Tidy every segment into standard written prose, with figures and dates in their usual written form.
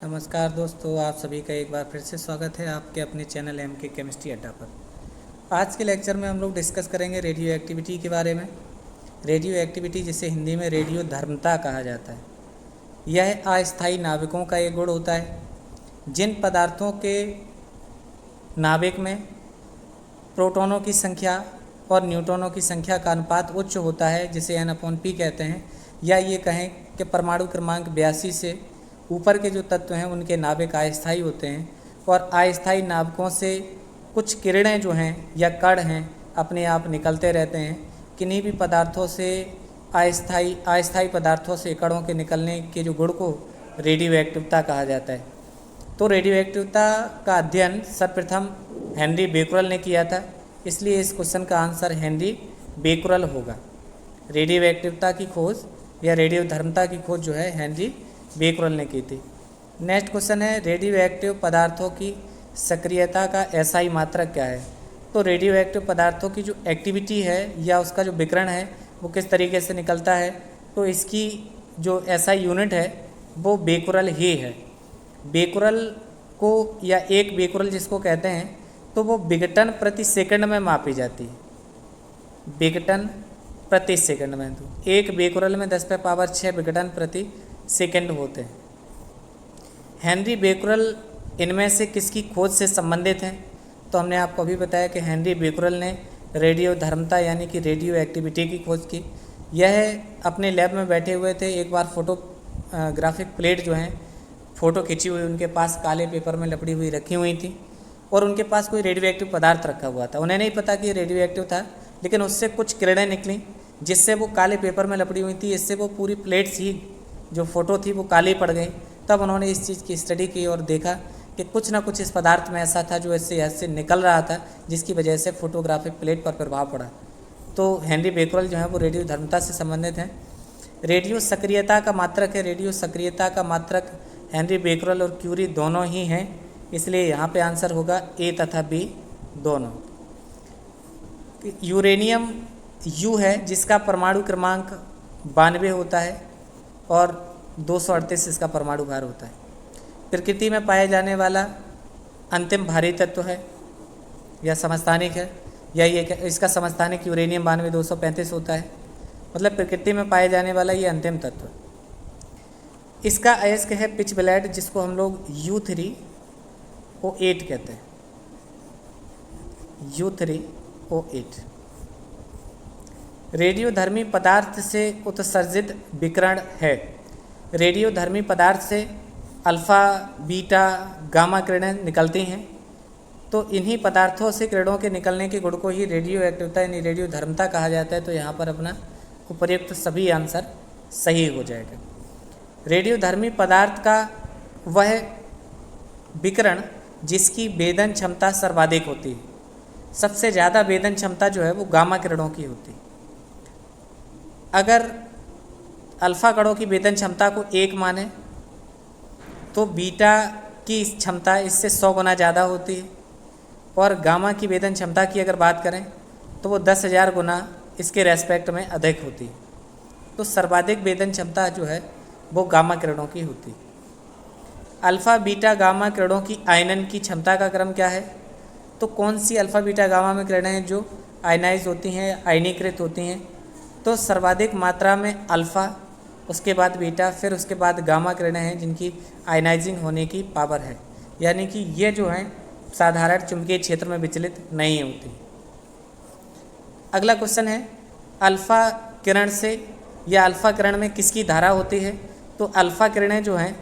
नमस्कार दोस्तों, आप सभी का एक बार फिर से स्वागत है आपके अपने चैनल एम के केमिस्ट्री अड्डा पर। आज के लेक्चर में हम लोग डिस्कस करेंगे रेडियो एक्टिविटी के बारे में। रेडियो एक्टिविटी, जिसे हिंदी में रेडियो धर्मता कहा जाता है, यह अस्थायी नाविकों का एक गुण होता है। जिन पदार्थों के नाविक में प्रोटॉनों की संख्या और न्यूट्रॉनों की संख्या का अनुपात उच्च होता है, जिसे N/P कहते हैं, या ये कहें कि परमाणु क्रमांक 82 से ऊपर के जो तत्व हैं उनके नाविक अस्थायी होते हैं। और अस्थायी नाविकों से कुछ किरणें जो हैं या कण हैं अपने आप निकलते रहते हैं। किन्हीं भी पदार्थों से अस्थायी पदार्थों से कणों के निकलने के जो गुण को रेडियो एक्टिविटी कहा जाता है। तो रेडियो एक्टिविटी का अध्ययन सर्वप्रथम हेनरी बेकरल ने किया था, इसलिए इस क्वेश्चन का आंसर हेनरी बेकरल होगा। रेडियो एक्टिविटी की खोज या रेडियो धर्मता की खोज जो है हेनरी बेकरल ने की थी। नेक्स्ट क्वेश्चन है, रेडियो एक्टिव पदार्थों की सक्रियता का एसआई मात्रक क्या है। तो रेडियो एक्टिव पदार्थों की जो एक्टिविटी है या उसका जो विकिरण है वो किस तरीके से निकलता है, तो इसकी जो एसआई यूनिट है वो बेकरल ही है। बेकरल को या एक बेकरल जिसको कहते हैं, तो वो विघटन प्रति सेकंड में मापी जाती है। विघटन प्रति सेकंड में, तो एक बेकरल में 10⁻6 विघटन प्रति सेकंड होते हैं। हेनरी बेकरल इनमें से किसकी खोज से संबंधित हैं, तो हमने आपको अभी बताया कि हेनरी बेकरल ने रेडियो धर्मता यानी कि रेडियो एक्टिविटी की खोज की। यह अपने लैब में बैठे हुए थे, एक बार फोटोग्राफिक प्लेट जो हैं फ़ोटो खिंची हुई उनके पास काले पेपर में लपड़ी हुई रखी हुई थी, और उनके पास कोई रेडियो एक्टिव पदार्थ रखा हुआ था। उन्हें नहीं पता कि रेडियो एक्टिव था, लेकिन उससे कुछ किरणें निकली जिससे वो काले पेपर में लपड़ी हुई थी, इससे वो पूरी प्लेट्स ही जो फ़ोटो थी वो काली पड़ गई। तब उन्होंने इस चीज़ की स्टडी की और देखा कि कुछ ना कुछ इस पदार्थ में ऐसा था जो इससे निकल रहा था, जिसकी वजह से फोटोग्राफिक प्लेट पर प्रभाव पड़ा। तो हेनरी बेकरल जो है वो रेडियो धर्मता से संबंधित हैं। रेडियो सक्रियता का मात्रक है, रेडियो सक्रियता का मात्रक हेनरी बेकरल और क्यूरी दोनों ही हैं, इसलिए यहाँ पे आंसर होगा ए तथा बी दोनों। यूरेनियम यू है जिसका परमाणु क्रमांक 92 होता है और 238 इसका परमाणु भार होता है। प्रकृति में पाया जाने वाला अंतिम भारी तत्व है या समस्थानिक है, या ये इसका समस्थानिक यूरेनियम 92-235 होता है, मतलब प्रकृति में पाए जाने वाला ये अंतिम तत्व। इसका अयस्क है पिच ब्लेड, जिसको हम लोग U3O8 कहते हैं। U3O8 रेडियोधर्मी पदार्थ से उत्सर्जित विकिरण है। रेडियोधर्मी पदार्थ से अल्फ़ा, बीटा, गामा किरणें निकलती हैं। तो इन्हीं पदार्थों से किरणों के निकलने के गुण को ही रेडियो एक्टिविटी यानी रेडियो धर्मता कहा जाता है। तो यहाँ पर अपना उपर्युक्त सभी आंसर सही हो जाएगा। रेडियोधर्मी पदार्थ का वह विकिरण जिसकी वेदन क्षमता सर्वाधिक होती है, सबसे ज़्यादा वेदन क्षमता जो है वो गामा किरणों की होती है। अगर अल्फ़ा कणों की वेदन क्षमता को 1 माने तो बीटा की क्षमता इससे 100 गुना ज़्यादा होती है, और गामा की वेदन क्षमता की अगर बात करें तो वो 10,000 गुना इसके रेस्पेक्ट में अधिक होती है। तो सर्वाधिक वेदन क्षमता जो है वो गामा किरणों की होती है। अल्फ़ा, बीटा, गामा किरणों की आयनन की क्षमता का क्रम क्या है, तो कौन सी अल्फ़ा, बीटा, गामा में किरणें हैं जो आयनाइज होती हैं, आयनीकृत होती हैं, तो सर्वाधिक मात्रा में अल्फ़ा, उसके बाद बीटा, फिर उसके बाद गामा किरणें हैं जिनकी आयनाइजिंग होने की पावर है, यानी कि ये जो हैं साधारण चुंबकीय क्षेत्र में विचलित नहीं होती। अगला क्वेश्चन है, अल्फ़ा किरण से या अल्फ़ा किरण में किसकी धारा होती है, तो अल्फ़ा किरणें जो हैं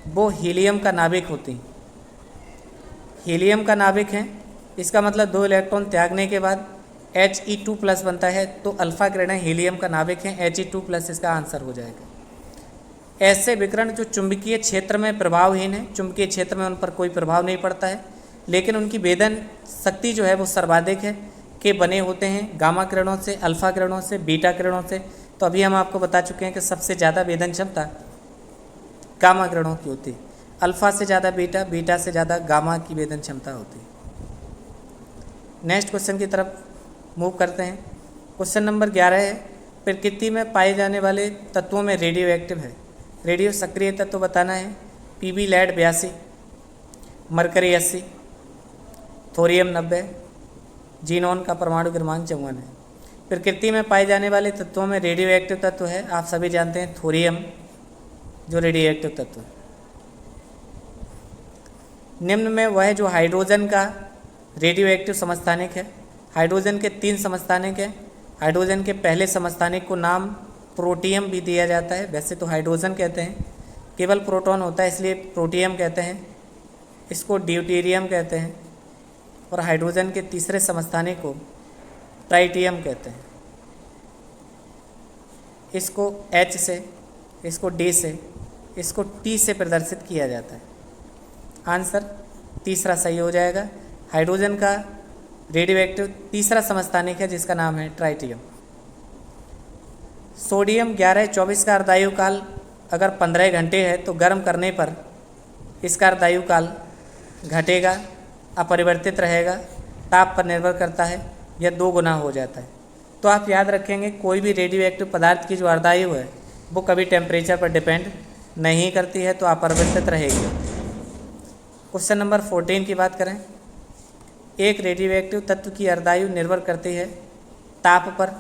वो हीलियम का नाभिक होती हैं। हीलियम का नाभिक हैं, इसका मतलब 2 इलेक्ट्रॉन त्यागने के बाद He2+ बनता है, तो अल्फ़ा किरणें हीलियम का नाभिक हैं, He2+ इसका आंसर हो जाएगा। ऐसे विकिरण जो चुंबकीय क्षेत्र में प्रभावहीन है, चुंबकीय क्षेत्र में उन पर कोई प्रभाव नहीं पड़ता है, लेकिन उनकी वेदन शक्ति जो है वो सर्वाधिक है, के बने होते हैं गामा किरणों से, अल्फ़ा किरणों से, बीटा किरणों से। तो अभी हम आपको बता चुके हैं कि सबसे ज़्यादा वेदन क्षमता गामा किरणों की होती है। अल्फ़ा से ज़्यादा बीटा, बीटा से ज़्यादा गामा की वेदन क्षमता होती है। नेक्स्ट क्वेश्चन की तरफ मूव करते हैं। क्वेश्चन नंबर 11 है, प्रकृति में पाए जाने वाले तत्वों में रेडियो एक्टिव है। रेडियो सक्रिय तत्व बताना है। Pb lead 82, mercury 80, thorium 90, xenon का परमाणु क्रमांक 54 है। प्रकृति में पाए जाने वाले तत्वों में रेडियो एक्टिव तत्व है, आप सभी जानते हैं थोरियम जो रेडियो एक्टिव तत्व है। निम्न में वह जो हाइड्रोजन का रेडियो एक्टिव समस्थानिक है। हाइड्रोजन के 3 समस्थानिक हैं। हाइड्रोजन के पहले समस्थानिक को नाम प्रोटियम भी दिया जाता है, वैसे तो हाइड्रोजन कहते हैं, केवल प्रोटॉन होता है इसलिए प्रोटियम कहते हैं, इसको ड्यूटेरियम कहते हैं। और हाइड्रोजन के तीसरे समस्थानिक को ट्राइटियम कहते हैं, इसको H से, इसको D से, इसको T से प्रदर्शित किया जाता है। आंसर तीसरा सही हो जाएगा। हाइड्रोजन का रेडियो एक्टिव तीसरा समस्थानिक है जिसका नाम है ट्राइटियम। सोडियम 1124 का अर्धायु काल अगर 15 घंटे है तो गर्म करने पर इसका अर्धायु काल घटेगा, अपरिवर्तित रहेगा, ताप पर निर्भर करता है, यह 2 गुना हो जाता है। तो आप याद रखेंगे कोई भी रेडियो एक्टिव पदार्थ की जो अर्धायु है वो कभी टेम्परेचर पर डिपेंड नहीं करती है, तो अपरिवर्तित रहेगी। क्वेश्चन नंबर 14 की बात करें। एक रेडियो एक्टिव तत्व की अर्धायु निर्भर करती है ताप पर,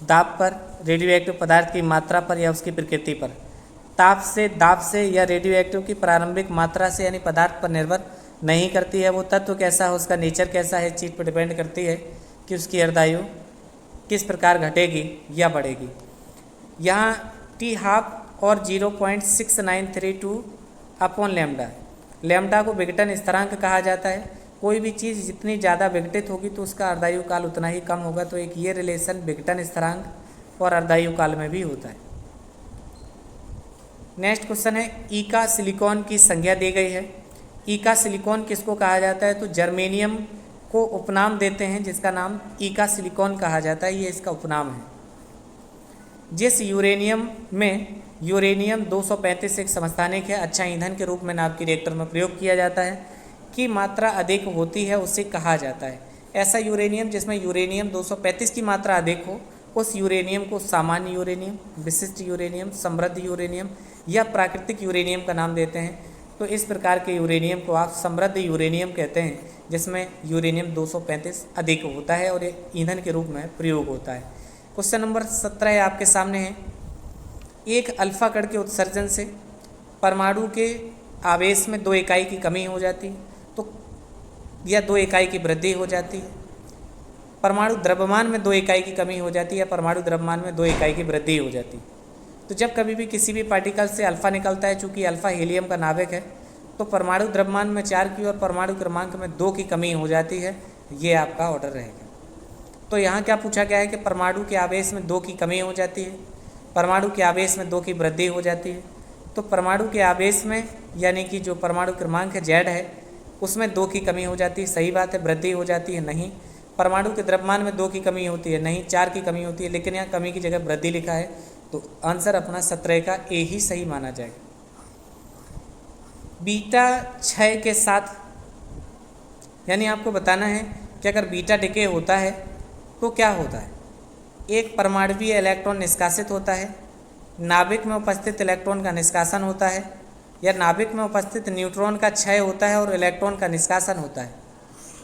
दाब पर, रेडियो एक्टिव पदार्थ की मात्रा पर या उसकी प्रकृति पर। ताप से, दाब से या रेडियो एक्टिव की प्रारंभिक मात्रा से यानी पदार्थ पर निर्भर नहीं करती है। वो तत्व कैसा है, उसका नेचर कैसा है, इस चीज़ पर डिपेंड करती है कि उसकी अर्धायु किस प्रकार घटेगी या बढ़ेगी। यहाँ T½ और 0.6932 अपॉन लैम्डा। लैम्डा को विघटन स्थिरांक कहा जाता है। कोई भी चीज़ जितनी ज़्यादा विघटित होगी तो उसका अर्धायु काल उतना ही कम होगा, तो एक ये रिलेशन विघटन स्थिरांक और अर्धायु काल में भी होता है। नेक्स्ट क्वेश्चन है, ईका सिलिकॉन की संज्ञा दी गई है। ईका सिलिकॉन किसको कहा जाता है, तो जर्मेनियम को उपनाम देते हैं जिसका नाम ईका सिलिकॉन कहा जाता है, ये इसका उपनाम है। जिस यूरेनियम में यूरेनियम 235 एक समस्थानिक है, अच्छा ईंधन के रूप में नाभ के रिएक्टर में प्रयोग किया जाता है, की मात्रा अधिक होती है उसे कहा जाता है। ऐसा यूरेनियम जिसमें यूरेनियम 235 की मात्रा अधिक हो, उस यूरेनियम को सामान्य यूरेनियम, विशिष्ट यूरेनियम, समृद्ध यूरेनियम या प्राकृतिक यूरेनियम का नाम देते हैं। तो इस प्रकार के यूरेनियम को आप समृद्ध यूरेनियम कहते हैं जिसमें यूरेनियम 235 अधिक होता है और ये ईंधन के रूप में प्रयोग होता है। क्वेश्चन नंबर 17 आपके सामने है। एक अल्फा कण के उत्सर्जन से परमाणु के आवेश में 2 इकाई की कमी हो जाती है तो या 2 इकाई की वृद्धि हो जाती है। परमाणु द्रव्यमान में 2 इकाई की कमी हो जाती है या परमाणु द्रव्यमान में 2 इकाई की वृद्धि हो जाती है। तो जब कभी भी किसी भी पार्टिकल से अल्फा निकलता है, चूँकि अल्फा हीलियम का नाभिक है, तो परमाणु द्रव्यमान में 4 की और परमाणु क्रमांक में 2 की कमी हो जाती है। ये आपका ऑर्डर रहेगा। तो यहाँ क्या पूछा गया है कि परमाणु के आवेश में 2 की कमी हो जाती है, परमाणु के आवेश में 2 की वृद्धि हो जाती है। तो परमाणु के आवेश में यानी कि जो परमाणु क्रमांक है Z है उसमें 2 की कमी हो जाती है, सही बात है। वृद्धि हो जाती है, नहीं। परमाणु के द्रव्यमान में 2 की कमी होती है, नहीं। 4 की कमी होती है, लेकिन यहाँ कमी की जगह वृद्धि लिखा है, तो आंसर अपना 17 का ए ही सही माना जाएगा। बीटा 6 के साथ यानी आपको बताना है कि अगर बीटा डिके होता है तो क्या होता है। एक परमाणुवीय इलेक्ट्रॉन निष्कासित होता है, नाभिक में उपस्थित इलेक्ट्रॉन का निष्कासन होता है, या नाभिक में उपस्थित न्यूट्रॉन का क्षय होता है और इलेक्ट्रॉन का निष्कासन होता है।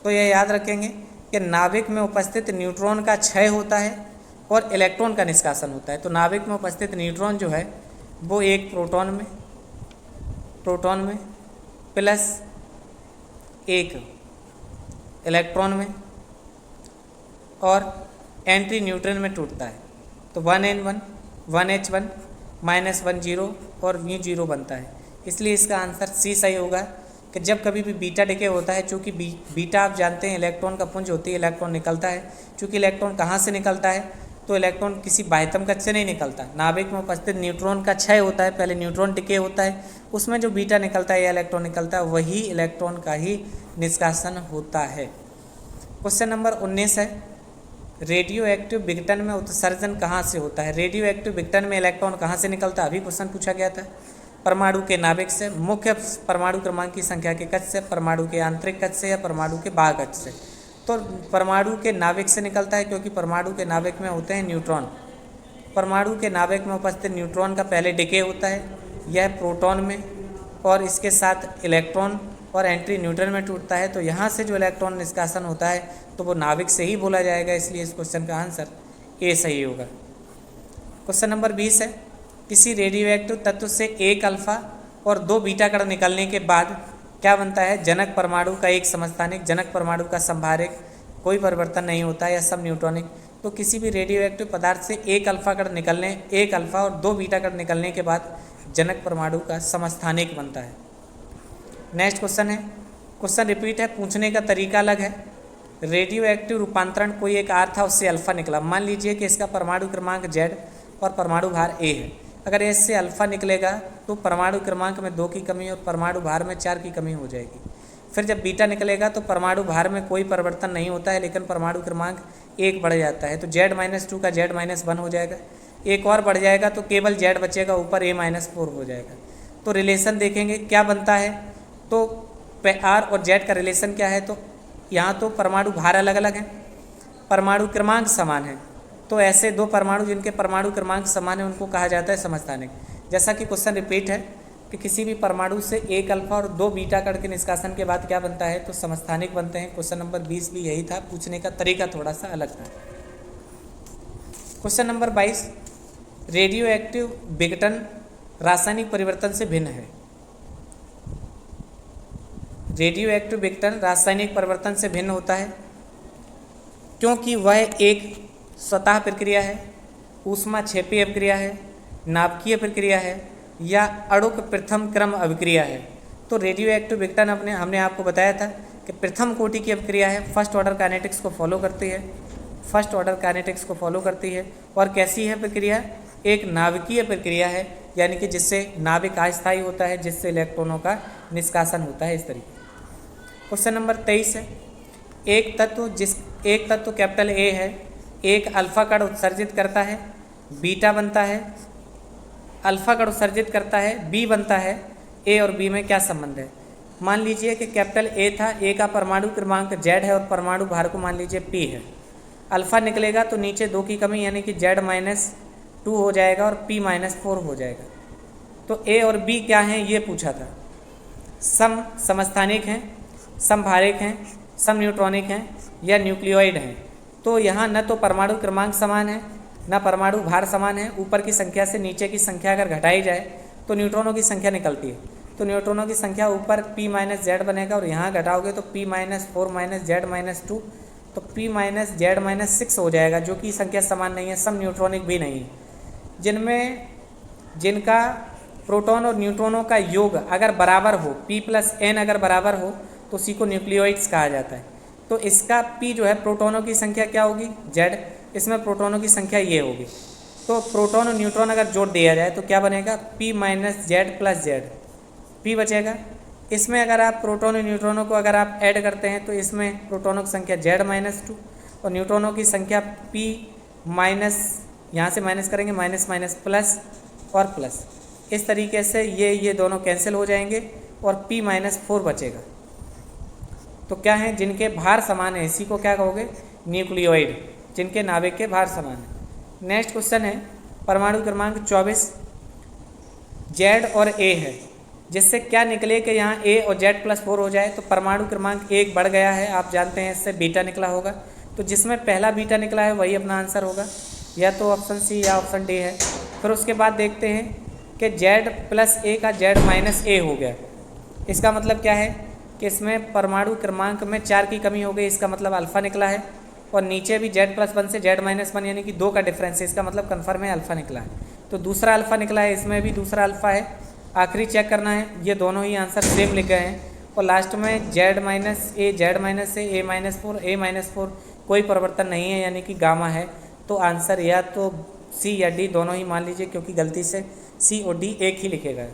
तो यह याद रखेंगे कि नाभिक में उपस्थित न्यूट्रॉन का क्षय होता है और इलेक्ट्रॉन का निष्कासन होता है। तो नाभिक में उपस्थित न्यूट्रॉन जो है वो एक प्रोटॉन में प्लस एक इलेक्ट्रॉन में और एंटी न्यूट्रॉन में टूटता है। तो 1n1 1h1 -1 0 और μ0 बनता है। इसलिए इसका आंसर सी सही होगा कि जब कभी भी बीटा डिके होता है, चूँकि बीटा आप जानते हैं इलेक्ट्रॉन का पुंज होती है, इलेक्ट्रॉन निकलता है। चूँकि इलेक्ट्रॉन कहाँ से निकलता है, तो इलेक्ट्रॉन किसी बाह्यतम कक्ष से नहीं निकलता। नाभिक में उपस्थित न्यूट्रॉन का क्षय होता है, पहले न्यूट्रॉन डिके होता है, उसमें जो बीटा निकलता है या इलेक्ट्रॉन निकलता है वही इलेक्ट्रॉन का ही निष्कासन होता है। क्वेश्चन नंबर 19 है, रेडियो एक्टिव विघटन में उत्सर्जन कहाँ से होता है। रेडियो एक्टिव विघटन में इलेक्ट्रॉन कहाँ से निकलता है, अभी क्वेश्चन पूछा गया था। परमाणु के नाभिक से, मुख्य परमाणु क्रमांक की संख्या के कक्ष से, परमाणु के आंतरिक कक्ष से या परमाणु के बाह्य कक्ष से। तो परमाणु के नाभिक से निकलता है क्योंकि परमाणु के नाभिक में होते हैं न्यूट्रॉन। परमाणु के नाभिक में उपस्थित न्यूट्रॉन का पहले डिके होता है, यह प्रोटॉन में और इसके साथ इलेक्ट्रॉन और एंट्री न्यूट्रन में टूटता है, तो यहाँ से जो इलेक्ट्रॉन निष्कासन होता है तो वो नाभिक से ही बोला जाएगा, इसलिए इस क्वेश्चन का आंसर ए सही होगा। क्वेश्चन नंबर 20 है, किसी रेडियो एक्टिव तत्व से एक अल्फा और 2 बीटा कण निकलने के बाद क्या बनता है? जनक परमाणु का एक समस्थानिक, जनक परमाणु का संभारक, कोई परिवर्तन नहीं होता है या सब न्यूट्रॉनिक। तो किसी भी रेडियो एक्टिव पदार्थ से एक अल्फा और 2 बीटा कण निकलने के बाद जनक परमाणु का समस्थानिक बनता है। नेक्स्ट क्वेश्चन है, क्वेश्चन रिपीट है, पूछने का तरीका अलग है। रेडियो एक्टिव रूपांतरण कोई एक आर था, उससे अल्फा निकला। मान लीजिए कि इसका परमाणु क्रमांक Z और परमाणु भार A है। अगर इससे अल्फा निकलेगा तो परमाणु क्रमांक में 2 की कमी और परमाणु भार में 4 की कमी हो जाएगी। फिर जब बीटा निकलेगा तो परमाणु भार में कोई परिवर्तन नहीं होता है, लेकिन परमाणु क्रमांक 1 बढ़ जाता है, तो Z-2 का Z-1 हो जाएगा। एक और बढ़ जाएगा तो केवल Z बचेगा, ऊपर A-4 हो जाएगा। तो रिलेशन देखेंगे क्या बनता है, तो R और Z का रिलेशन क्या है, तो यहाँ तो परमाणु भार अलग अलग हैं, परमाणु क्रमांक समान है, तो ऐसे 2 परमाणु जिनके परमाणु क्रमांक समान है उनको कहा जाता है समस्थानिक। जैसा कि क्वेश्चन रिपीट है कि किसी भी परमाणु से एक अल्फा और 2 बीटा कण के निष्कासन के बाद क्या बनता है, तो समस्थानिक बनते हैं। क्वेश्चन नंबर 20 भी यही था, पूछने का तरीका थोड़ा सा अलग था। क्वेश्चन नंबर 22, रेडियो एक्टिव विघटन रासायनिक परिवर्तन से भिन्न है। रेडियो एक्टिव विघटन रासायनिक परिवर्तन से भिन्न होता है क्योंकि वह एक स्वतः प्रक्रिया है, ऊष्माक्षेपी अभिक्रिया है, नाभिकीय प्रक्रिया है या अणुक प्रथम क्रम अभिक्रिया है। तो रेडियो एक्टिव विघटन हमने आपको बताया था कि प्रथम कोटि की अभिक्रिया है, फर्स्ट ऑर्डर काइनेटिक्स को फॉलो करती है। और कैसी है प्रक्रिया? एक नाभिकीय प्रक्रिया है, यानी कि जिससे नाभिक अस्थायी होता है, जिससे इलेक्ट्रॉनों का निष्कासन होता है, इस तरीके। क्वेश्चन नंबर 23 है, एक तत्व कैपिटल A है, एक अल्फा कण उत्सर्जित करता है, बीटा बनता है, अल्फा कण उत्सर्जित करता है, बी बनता है, ए और बी में क्या संबंध है? मान लीजिए कि कैपिटल A था, A का परमाणु क्रमांक Z है और परमाणु भार को मान लीजिए P है। अल्फा निकलेगा तो नीचे 2 की कमी यानी कि Z-2 हो जाएगा और P-4 हो जाएगा। तो A और B क्या हैं ये पूछा था। समस्थानिक हैं, समभारक हैं, सम न्यूट्रॉनिक हैं या न्यूक्लियोइड हैं। तो यहाँ न तो परमाणु क्रमांक समान है न परमाणु भार समान है। ऊपर की संख्या से नीचे की संख्या अगर घटाई जाए तो न्यूट्रॉनों की संख्या निकलती है। तो न्यूट्रॉनों की संख्या ऊपर P-Z बनेगा और यहाँ घटाओगे तो P-4 Z-2, तो P-Z-6 हो जाएगा, जो कि संख्या समान नहीं है, सम न्यूट्रॉनिक भी नहीं है। जिनका प्रोटॉन और न्यूट्रॉनों का योग अगर बराबर हो, P+N अगर बराबर हो, तो उसी को न्यूक्लियोइड्स कहा जाता है। तो इसका P जो है प्रोटॉनों की संख्या क्या होगी? Z। इसमें प्रोटॉनों की संख्या ये होगी। तो प्रोटॉन और न्यूट्रॉन अगर जोड़ दिया जाए तो क्या बनेगा? P-Z+Z, P बचेगा। इसमें अगर आप प्रोटॉन और न्यूट्रॉनों को अगर आप ऐड करते हैं तो इसमें प्रोटॉनों की संख्या Z-2 और न्यूट्रॉनों की संख्या P यहाँ से माइनस करेंगे, माइनस प्लस और प्लस। इस तरीके से ये दोनों कैंसिल हो जाएंगे और P-4 बचेगा। तो क्या है? जिनके भार समान है, इसी को क्या कहोगे? न्यूक्लियोइड, जिनके नाभिक के भार समान है। नेक्स्ट क्वेश्चन है, परमाणु क्रमांक 24 Z और A है, जिससे क्या निकले कि यहाँ A और Z+4 हो जाए, तो परमाणु क्रमांक 1 बढ़ गया है, आप जानते हैं, इससे बीटा निकला होगा। तो जिसमें पहला बीटा निकला है वही अपना आंसर होगा, या तो ऑप्शन सी या ऑप्शन डी है। फिर उसके बाद देखते हैं कि Z+A का Z-A हो गया। इसका मतलब क्या है कि इसमें परमाणु क्रमांक में 4 की कमी हो गई, इसका मतलब अल्फ़ा निकला है। और नीचे भी Z+1 से Z-1 यानी कि 2 का डिफरेंस है, इसका मतलब कन्फर्म है अल्फ़ा निकला है। तो दूसरा अल्फ़ा निकला है, इसमें भी दूसरा अल्फ़ा है। आखिरी चेक करना है, ये दोनों ही आंसर सेम लिख गए हैं। और लास्ट में Z-A, A-4, A-4 कोई परिवर्तन नहीं है, यानी कि गामा है। तो आंसर या तो सी या डी दोनों ही मान लीजिए, क्योंकि गलती से सी और डी एक ही लिखे गए।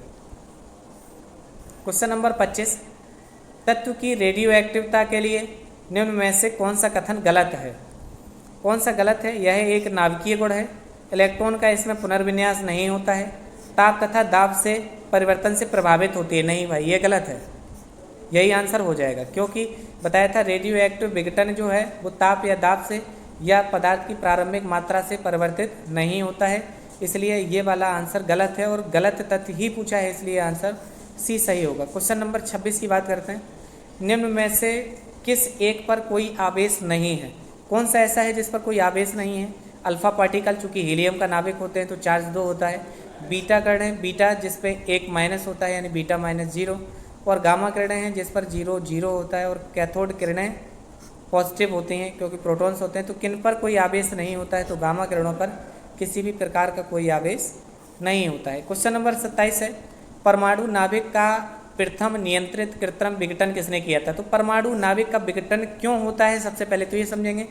क्वेश्चन नंबर 25, तत्व की रेडियो एक्टिविटी के लिए निम्न में से कौन सा कथन गलत है? कौन सा गलत है? यह एक नाभिकीय गुण है, इलेक्ट्रॉन का इसमें पुनर्विन्यास नहीं होता है, ताप तथा दाब से परिवर्तन से प्रभावित होती है। नहीं भाई, ये गलत है, यही आंसर हो जाएगा, क्योंकि बताया था रेडियो एक्टिव विघटन जो है वो ताप या दाब से या पदार्थ की प्रारंभिक मात्रा से परिवर्तित नहीं होता है, इसलिए ये वाला आंसर गलत है। और गलत तथ्य ही पूछा है, इसलिए आंसर सी सही होगा। क्वेश्चन नंबर 26 की बात करते हैं। निम्न में से किस एक पर कोई आवेश नहीं है? कौन सा ऐसा है जिस पर कोई आवेश नहीं है? अल्फा पार्टिकल, चूंकि हीलियम का नाभिक होते हैं तो चार्ज 2 होता है। बीटा किरणें, बीटा जिस पे 1 माइनस होता है यानी बीटा -0, और गामा किरणें हैं जिस पर 0 0 होता है, और कैथोड किरणें पॉजिटिव होती हैं क्योंकि प्रोटॉन्स होते हैं। तो किन पर कोई आवेश नहीं होता है? तो गामा किरणों पर किसी भी प्रकार का कोई आवेश नहीं होता है। क्वेश्चन नंबर 27 है, परमाणु नाभिक का प्रथम नियंत्रित कृत्रिम विघटन किसने किया था? तो परमाणु नाभिक का विघटन क्यों होता है, सबसे पहले तो ये समझेंगे।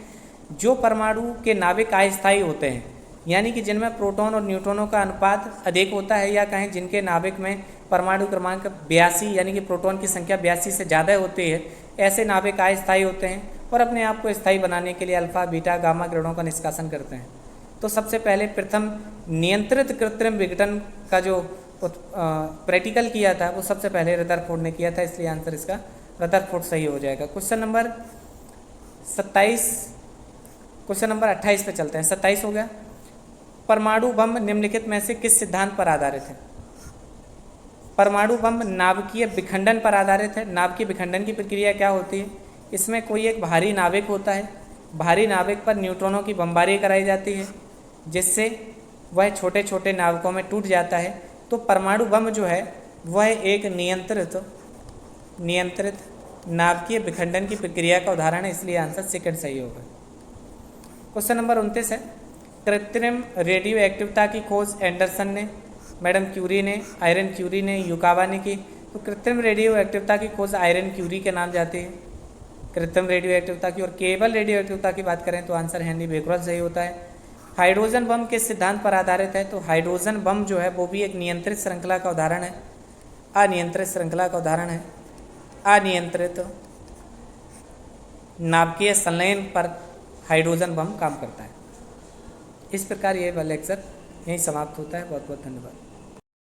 जो परमाणु के नाभिक अस्थायी होते हैं, यानी कि जिनमें प्रोटॉन और न्यूट्रॉनों का अनुपात अधिक होता है, या कहें जिनके नाभिक में परमाणु क्रमांक 82 यानी कि प्रोटॉन की संख्या 82 से ज़्यादा होती है, ऐसे नाभिक अस्थायी होते हैं और अपने आप को स्थायी बनाने के लिए अल्फा बीटा गामा किरणों का निष्कासन करते हैं। तो सबसे पहले प्रथम नियंत्रित कृत्रिम विघटन का जो प्रैक्टिकल किया था वो सबसे पहले रदरफोर्ड ने किया था, इसलिए आंसर इसका रदरफोर्ड सही हो जाएगा। क्वेश्चन नंबर 28 पे चलते हैं। 27 हो गया। परमाणु बम निम्नलिखित में से किस सिद्धांत पर आधारित है? परमाणु बम नाभिकीय विखंडन पर आधारित है। नाभिकीय विखंडन की प्रक्रिया क्या होती है? इसमें कोई एक भारी नाभिक होता है, भारी नाभिक पर न्यूट्रॉनों की बमबारी कराई जाती है जिससे वह छोटे छोटे नाभिकों में टूट जाता है। तो परमाणु बम जो है वह एक नियंत्रित नाभिकीय विखंडन की प्रक्रिया का उदाहरण है, इसलिए आंसर सेकंड सही होगा। क्वेश्चन नंबर 29 है, कृत्रिम रेडियो एक्टिविटी की खोज एंडरसन ने, मैडम क्यूरी ने, आयरन क्यूरी ने, युकावा ने की। तो कृत्रिम रेडियो एक्टिविटी की खोज आयरन क्यूरी के नाम जाती है, कृत्रिम रेडियो एक्टिविटी की। और केवल रेडियो एक्टिविटी की बात करें तो आंसर हेनरी बेकरल सही होता है। हाइड्रोजन बम किस सिद्धांत पर आधारित है? तो हाइड्रोजन बम जो है वो भी एक नियंत्रित श्रृंखला का उदाहरण है, अनियंत्रित श्रृंखला का उदाहरण है। अनियंत्रित नाभिकीय संलयन पर हाइड्रोजन बम काम करता है। इस प्रकार ये लेक्चर यहीं समाप्त होता है। बहुत बहुत धन्यवाद।